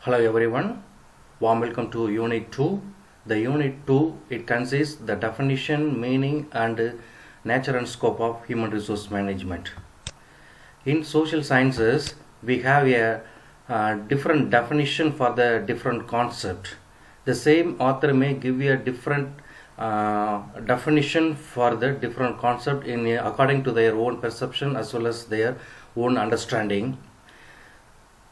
Hello everyone, warm welcome to Unit 2. The Unit 2, it consists the definition, meaning and nature and scope of human resource management. In social sciences, we have a different definition for the different concept. The same author may give you a different definition for the different concept according to their own perception as well as their own understanding.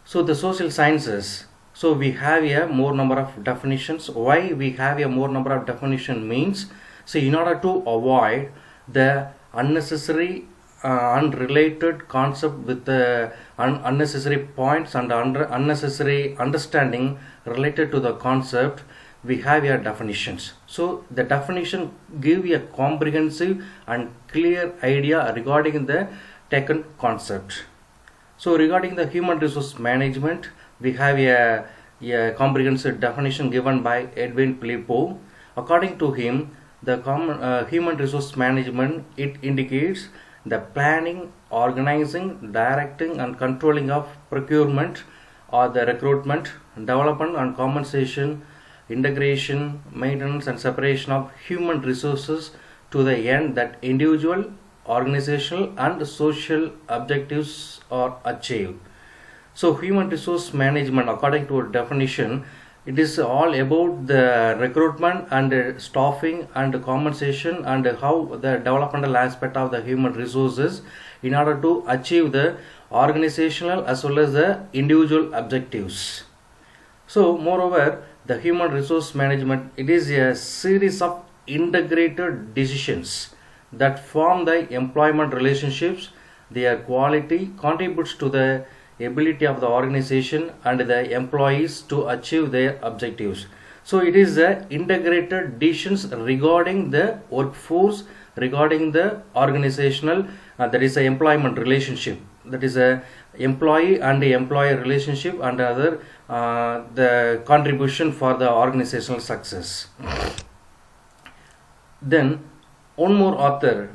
So the social sciences, so we have a more number of definitions. Why we have a more number of definition means, so in order to avoid the unnecessary unrelated concept with the unnecessary points and unnecessary understanding related to the concept, we have your definitions. So the definition give a comprehensive and clear idea regarding the taken concept. So regarding the human resource management, we have a comprehensive definition given by Edwin Filippo. According to him, the human resource management, it indicates the planning, organizing, directing and controlling of procurement or the recruitment, development and compensation, integration, maintenance and separation of human resources to the end that individual, organizational and social objectives are achieved. So human resource management, according to a definition, it is all about the recruitment and staffing and compensation and how the developmental aspect of the human resources in order to achieve the organizational as well as the individual objectives. So moreover, the human resource management, it is a series of integrated decisions that form the employment relationships. Their quality contributes to the ability of the organization and the employees to achieve their objectives. So it is the integrated decisions regarding the workforce, regarding the organizational, that is a employment relationship, that is a employee and the employer relationship and other the contribution for the organizational success. Then one more author,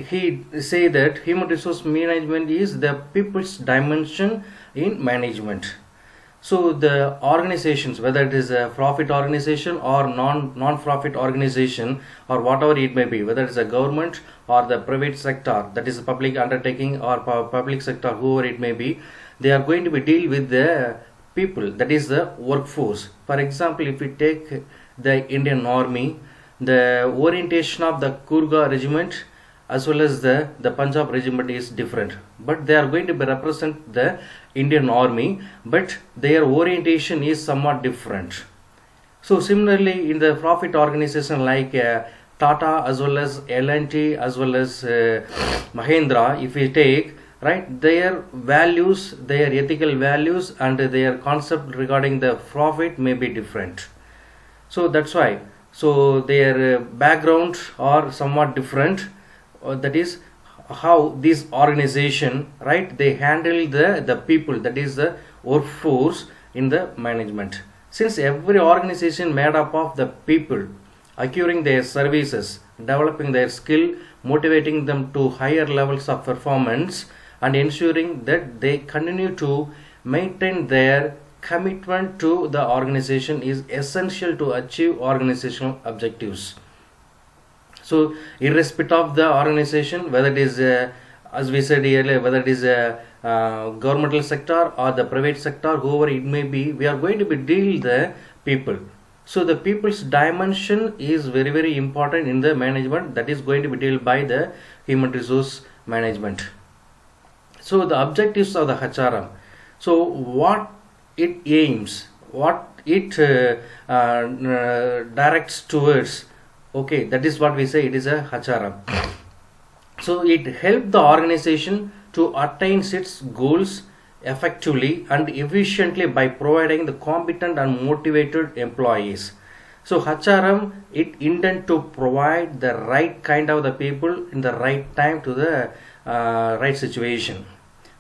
he say that human resource management is the people's dimension in management. So the organizations, whether it is a profit organization or non-profit organization or whatever it may be, whether it's a government or the private sector, that is a public undertaking or public sector, whoever it may be, they are going to be deal with the people, that is the workforce. For example, if we take the Indian Army, the orientation of the Kurga regiment as well as the Punjab regiment is different, but they are going to be represent the Indian Army, but their orientation is somewhat different. So similarly in the profit organization like Tata as well as L&T as well as Mahindra, if we take, right, their values, their ethical values and their concept regarding the profit may be different. So that's why, so their background are somewhat different. That is how this organization, right, they handle the people, that is the workforce in the management. Since every organization made up of the people acquiring their services, developing their skill, motivating them to higher levels of performance and ensuring that they continue to maintain their commitment to the organization is essential to achieve organizational objectives. So irrespective of the organization, whether it is as we said earlier, whether it is a governmental sector or the private sector, whoever it may be, we are going to be deal the people. So the people's dimension is very, very important in the management, that is going to be dealt by the human resource management. So the objectives of the HRM, so what it aims, what it directs towards, okay, that is what we say, it is a HRM. So it helps the organization to attain its goals effectively and efficiently by providing the competent and motivated employees. So HRM, it intend to provide the right kind of the people in the right time to the right situation.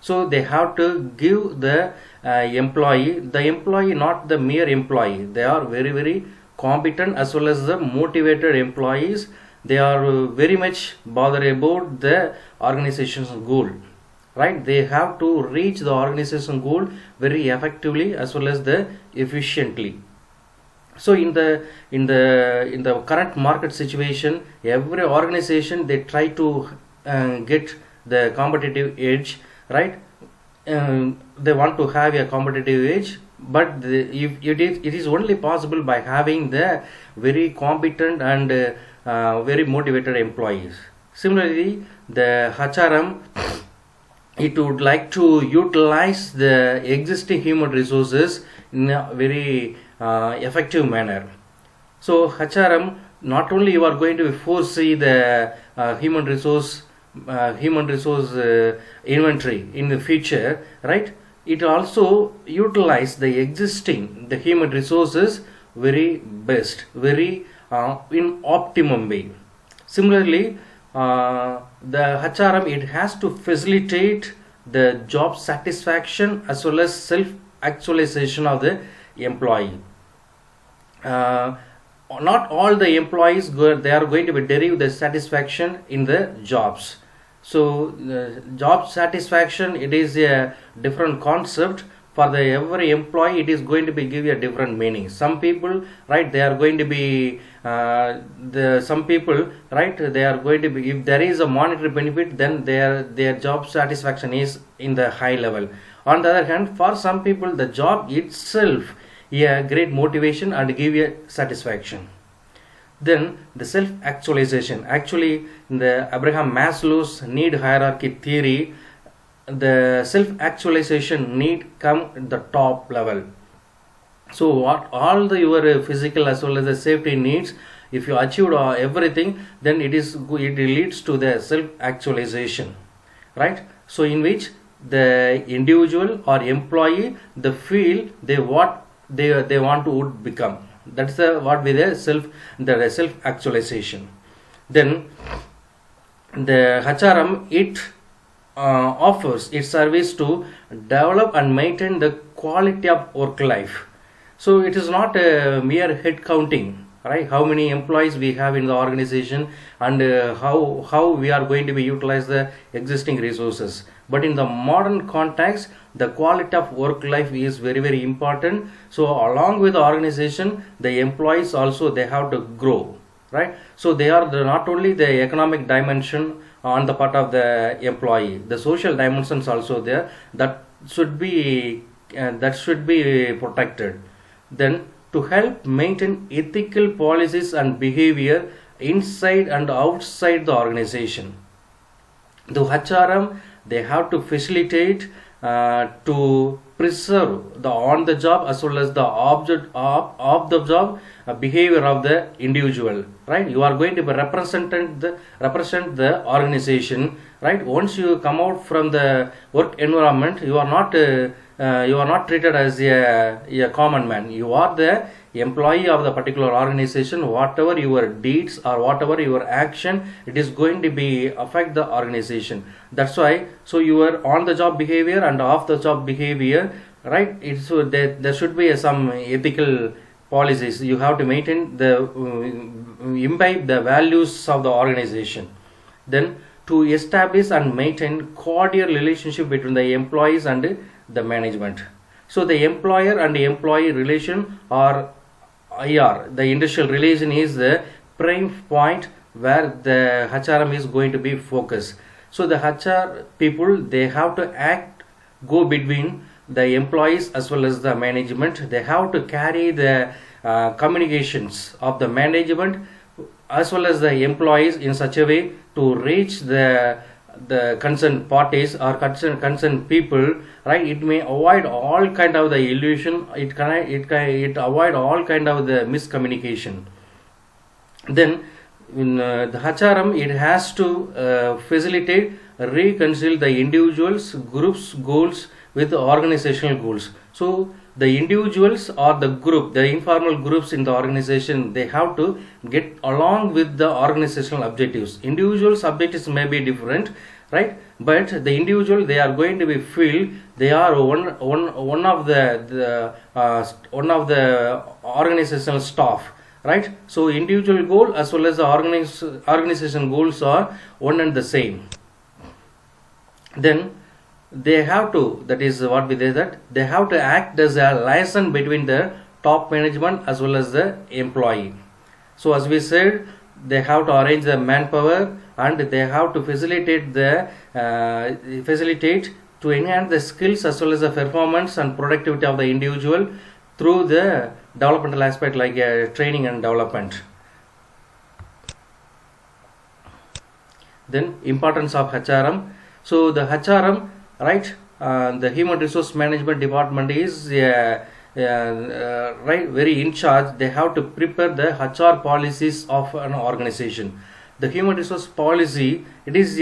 So they have to give the employee, not the mere employee, they are very, very competent as well as the motivated employees. They are very much bothered about the organization's goal. right? They have to reach the organization goal very effectively as well as the efficiently. So in the current market situation, every organization they try to get the competitive edge, right? They want to have a competitive edge, but if it is only possible by having the very competent and very motivated employees. Similarly, the HRM, it would like to utilize the existing human resources in a very effective manner. So HRM, not only you are going to foresee the human resource inventory in the future, right? It also utilize the existing the human resources very best, very in optimum way. Similarly, the HRM, it has to facilitate the job satisfaction as well as self actualization of the employee. Not all the employees they are going to be derive the satisfaction in the jobs. So job satisfaction, it is a different concept for the every employee. It is going to be give a different meaning. Some people, right, they are going to be some people, right, they are going to be, if there is a monetary benefit, then their job satisfaction is in the high level. On the other hand, for some people the job itself a great motivation and give a satisfaction. Then the self actualization, actually in the Abraham Maslow's need hierarchy theory, the self actualization need come at the top level. So what all the your physical as well as the safety needs, if you achieved everything, then it leads to the self actualization, right? So in which the individual or employee the feel they want to would become. That's the what with the self actualization. Then the HRM, it offers its service to develop and maintain the quality of work life. So it is not a mere head counting, right? How many employees we have in the organization and how we are going to be utilize the existing resources. But in the modern context, the quality of work life is very, very important. So along with the organization, the employees also they have to grow, right? So they are not only the economic dimension on the part of the employee, the social dimensions also there that should be protected. Then to help maintain ethical policies and behavior inside and outside the organization, the HRM, they have to facilitate to preserve the on the job as well as the object of the job behavior of the individual, right? You are going to be represent the organization, right? Once you come out from the work environment, you are not treated as a common man. You are the employee of the particular organization. Whatever your deeds or whatever your action, it is going to be affect the organization. That's why, so your on the job behavior and off the job behavior, right? There should be some ethical policies. You have to maintain the imbibe the values of the organization. Then to establish and maintain cordial relationship between the employees and the management. So the employer and the employee relation or IR, the industrial relation, is the prime point where the HRM is going to be focused. So the HR people, they have to go between the employees as well as the management. They have to carry the communications of the management as well as the employees in such a way to reach the concerned parties or concerned people, right? It may avoid all kind of the illusion. It avoid all kind of the miscommunication. Then in the HRM, it has to facilitate reconcile the individuals groups goals with the organizational goals. So the individuals or the group, the informal groups in the organization, they have to get along with the organizational objectives. Individuals objectives may be different, right? But the individual, they are going to be feel they are one of the organizational staff, right? So individual goal as well as the organization goals are one and the same. Then they have to, that is what we say, that they have to act as a liaison between the top management as well as the employee. So as we said, they have to arrange the manpower, and they have to facilitate to enhance the skills as well as the performance and productivity of the individual through the developmental aspect like training and development. Then importance of HRM. So the HRM, right, the human resource management department is right, very in charge. They have to prepare the HR policies of an organization. The human resource policy, it is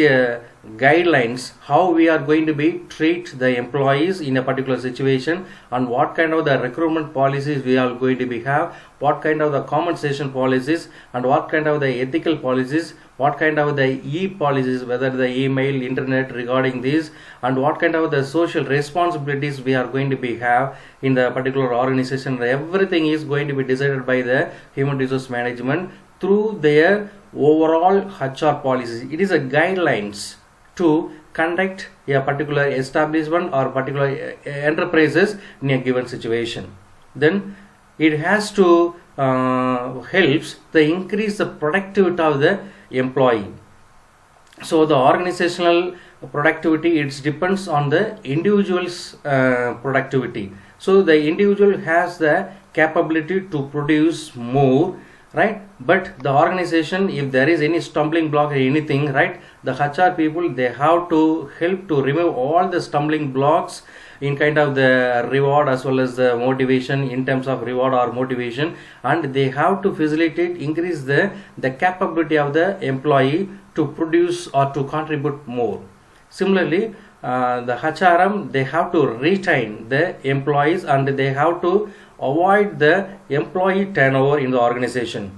guidelines how we are going to be treat the employees in a particular situation, and what kind of the recruitment policies we are going to be have, what kind of the compensation policies, and what kind of the ethical policies, what kind of the policies, whether the email, internet regarding this, and what kind of the social responsibilities we are going to be have in the particular organization. Everything is going to be decided by the human resource management through their overall HR policies. It is a guidelines to conduct a particular establishment or particular enterprises in a given situation. Then it has to helps the increase the productivity of the employee. So the organizational productivity, it depends on the individual's productivity. So the individual has the capability to produce more, right? But the organization, if there is any stumbling block or anything, right, the HR people, they have to help to remove all the stumbling blocks in kind of the reward as well as the motivation, in terms of reward or motivation, and they have to facilitate, increase the capability of the employee to produce or to contribute more. Similarly, the HRM, they have to retain the employees, and they have to avoid the employee turnover in the organization.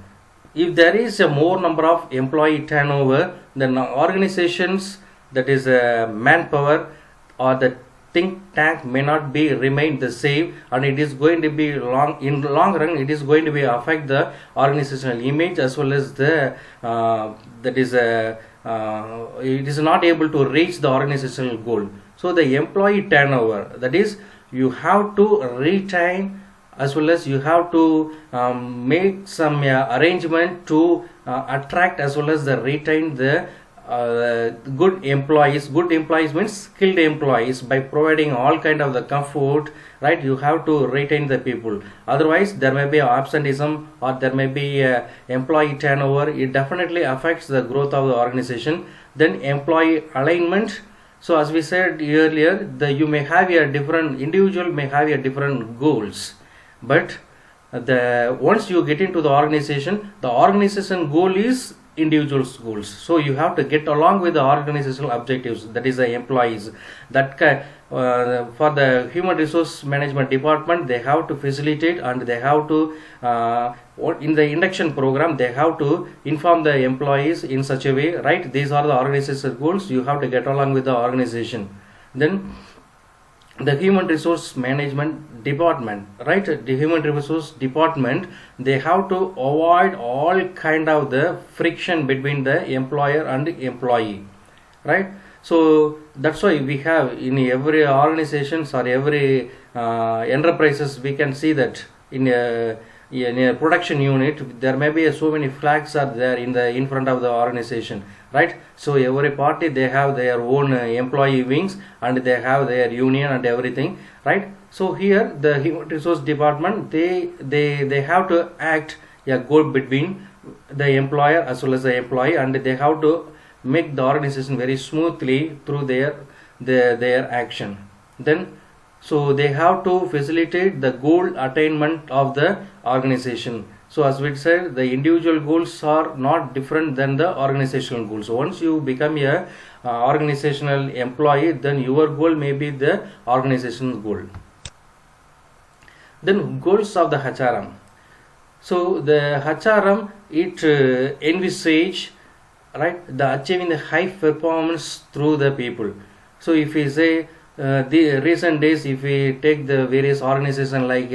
If there is a more number of employee turnover, then organizations, that is manpower or the think tank, may not be remain the same, and it is going to be in the long run, it is going to be affect the organizational image as well as the it is not able to reach the organizational goal. So the employee turnover, that is, you have to retain as well as you have to make some arrangement to attract as well as the retain the good employees. Good employees means skilled employees. By providing all kind of the comfort, right, you have to retain the people. Otherwise there may be absenteeism or there may be employee turnover. It definitely affects the growth of the organization. Then employee alignment. So as we said earlier, you may have a different individual, may have a different goals, but once you get into the organization goal is individual's goals. So you have to get along with the organizational objectives, that is the employees. That for the human resource management department, they have to facilitate, and they have to in the induction program, they have to inform the employees in such a way, right, these are the organizational goals, you have to get along with the organization. Then the human resource management department, right, the human resource department, they have to avoid all kind of the friction between the employer and employee, right? So that's why we have in every organizations or every enterprises, we can see that in a production unit, there may be so many flags are there in front of the organization, right? So every party, they have their own employee wings, and they have their union and everything, right? So here the human resource department, they have to act a goal between the employer as well as the employee, and they have to make the organization very smoothly through their action. Then so they have to facilitate the goal attainment of the organization. So as we said, the individual goals are not different than the organizational goals. So once you become a organizational employee, then your goal may be the organization's goal. Then goals of the HRM. So the HRM, it envisage, right, the achieving the high performance through the people. So if we say the recent days, if we take the various organizations like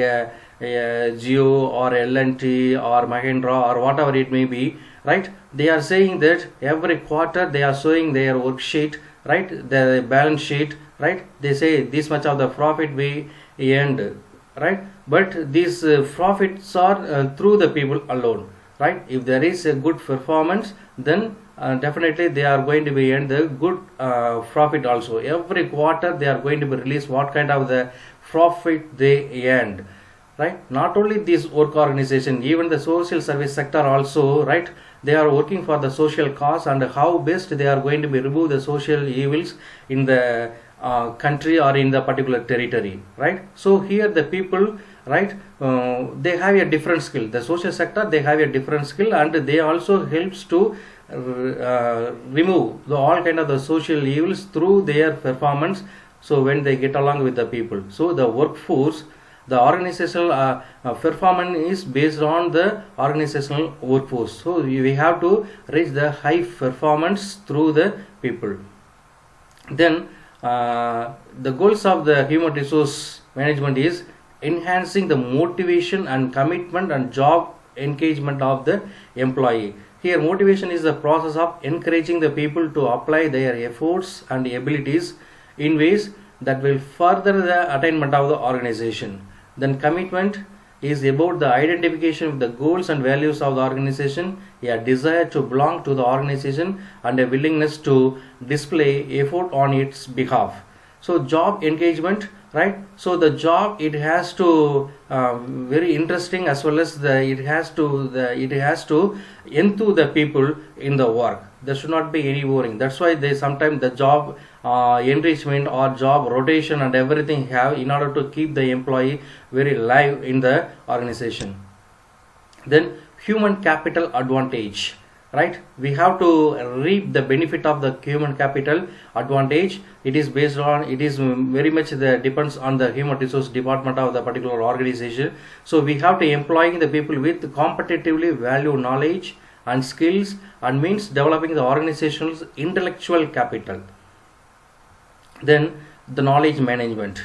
Jio or L&T or Mahindra or whatever it may be, right, they are saying that every quarter they are showing their worksheet, right, the balance sheet, right? They say this much of the profit we earned, right? But these profits are through the people alone, right? If there is a good performance, then definitely they are going to be earn the good profit also. Every quarter they are going to be released what kind of the profit they earned, right? Not only this work organization, even the social service sector also, right? They are working for the social cause and how best they are going to be remove the social evils in the country or in the particular territory, right? So here the people, right, they have a different skill. The social sector, they have a different skill, and they also helps to remove all kind of the social evils through their performance. So when they get along with the people, so the workforce, the organizational performance is based on the organizational workforce. So we have to reach the high performance through the people. Then the goals of the human resource management is enhancing the motivation and commitment and job engagement of the employee. Here motivation is the process of encouraging the people to apply their efforts and abilities in ways that will further the attainment of the organization. Then commitment is about the identification of the goals and values of the organization, a desire to belong to the organization, and a willingness to display effort on its behalf. So job engagement, right? So the job, it has to very interesting, as well as it has to enthuse the people in the work. There should not be any boring. That's why they sometimes the job enrichment or job rotation and everything have in order to keep the employee very live in the organization. Then human capital advantage, right? We have to reap the benefit of the human capital advantage. It is based on, it is very much the depends on the human resource department of the particular organization. So we have to employing the people with competitively value knowledge and skills, and means developing the organization's intellectual capital. Then the knowledge management.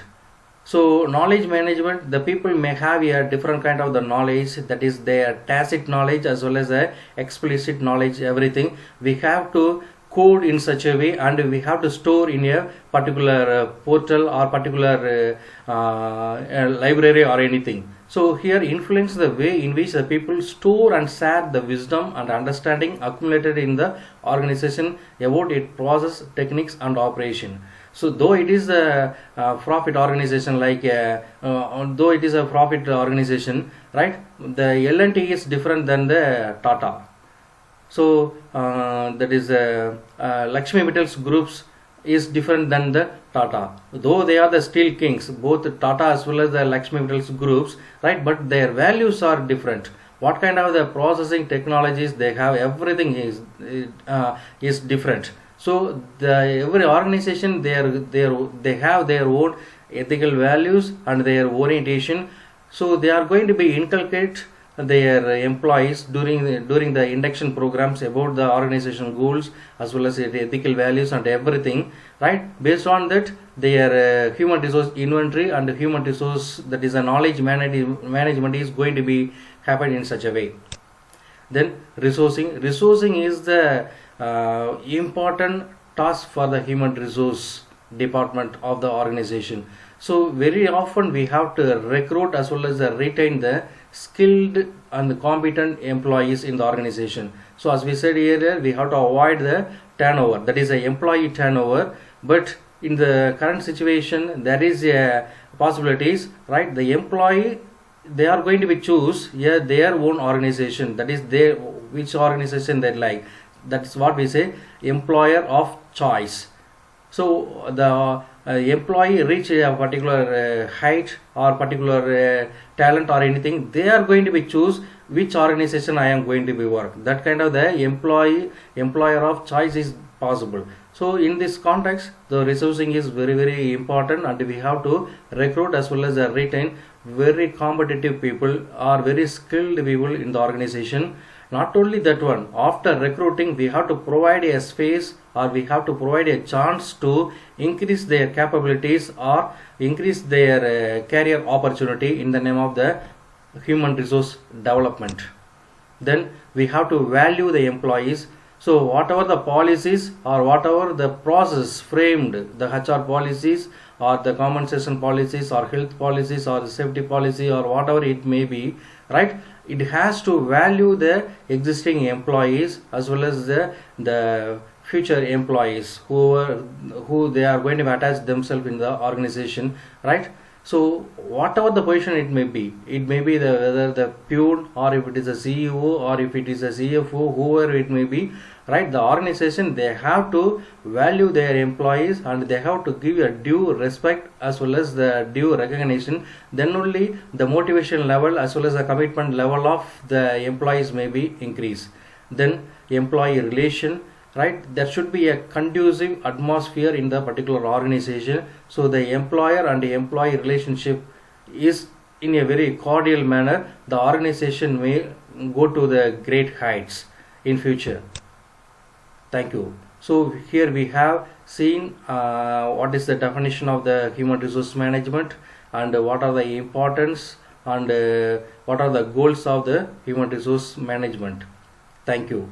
So knowledge management, the people may have a different kind of the knowledge, that is their tacit knowledge as well as the explicit knowledge. Everything we have to code in such a way, and we have to store in a particular portal or particular library or anything. So here influence the way in which the people store and share the wisdom and understanding accumulated in the organization about its process, techniques and operation. So though it is a profit organization, like though it is a profit organization, right, the L&T is different than the Tata. So that is Lakshmi Metals groups is different than the Tata. Though they are the steel kings, both Tata as well as the Lakshmi Metals groups, right, but their values are different. What kind of the processing technologies they have, everything is different. So every organization, they have their own ethical values and their orientation. So they are going to be inculcate their employees during the induction programs about the organization goals as well as the ethical values and everything, right? Based on that, their human resource inventory and human resource, that is a knowledge management is going to be happen in such a way. Then resourcing is the important task for the human resource department of the organization. So very often we have to recruit as well as retain the skilled and competent employees in the organization. So as we said earlier, we have to avoid the turnover, that is a employee turnover. But in the current situation, there is a possibilities, right? The employee, they are going to be choose their own organization, that is which organization they like. That's what we say, employer of choice. So the employee reach a particular height or particular talent or anything, they are going to be choose which organization I am going to be work. That kind of the employer of choice is possible. So in this context, the resourcing is very, very important, and we have to recruit as well as retain very competitive people or very skilled people in the organization. Not only that one, after recruiting, we have to provide a space or we have to provide a chance to increase their capabilities or increase their career opportunity in the name of the human resource development. Then we have to value the employees. So whatever the policies or whatever the process framed, the HR policies or the compensation policies or health policies or the safety policy or whatever it may be, right? It has to value the existing employees as well as the future employees who they are going to attach themselves in the organization, right? So whatever the position it may be whether the peon or if it is a CEO or if it is a CFO, whoever it may be, right? The organization, they have to value their employees and they have to give a due respect as well as the due recognition. Then only the motivation level as well as the commitment level of the employees may be increased. Then employee relation, right? There should be a conducive atmosphere in the particular organization, so the employer and the employee relationship is in a very cordial manner. The organization may go to the great heights in future. Thank you. So here we have seen what is the definition of the human resource management and what are the importance and what are the goals of the human resource management. Thank you.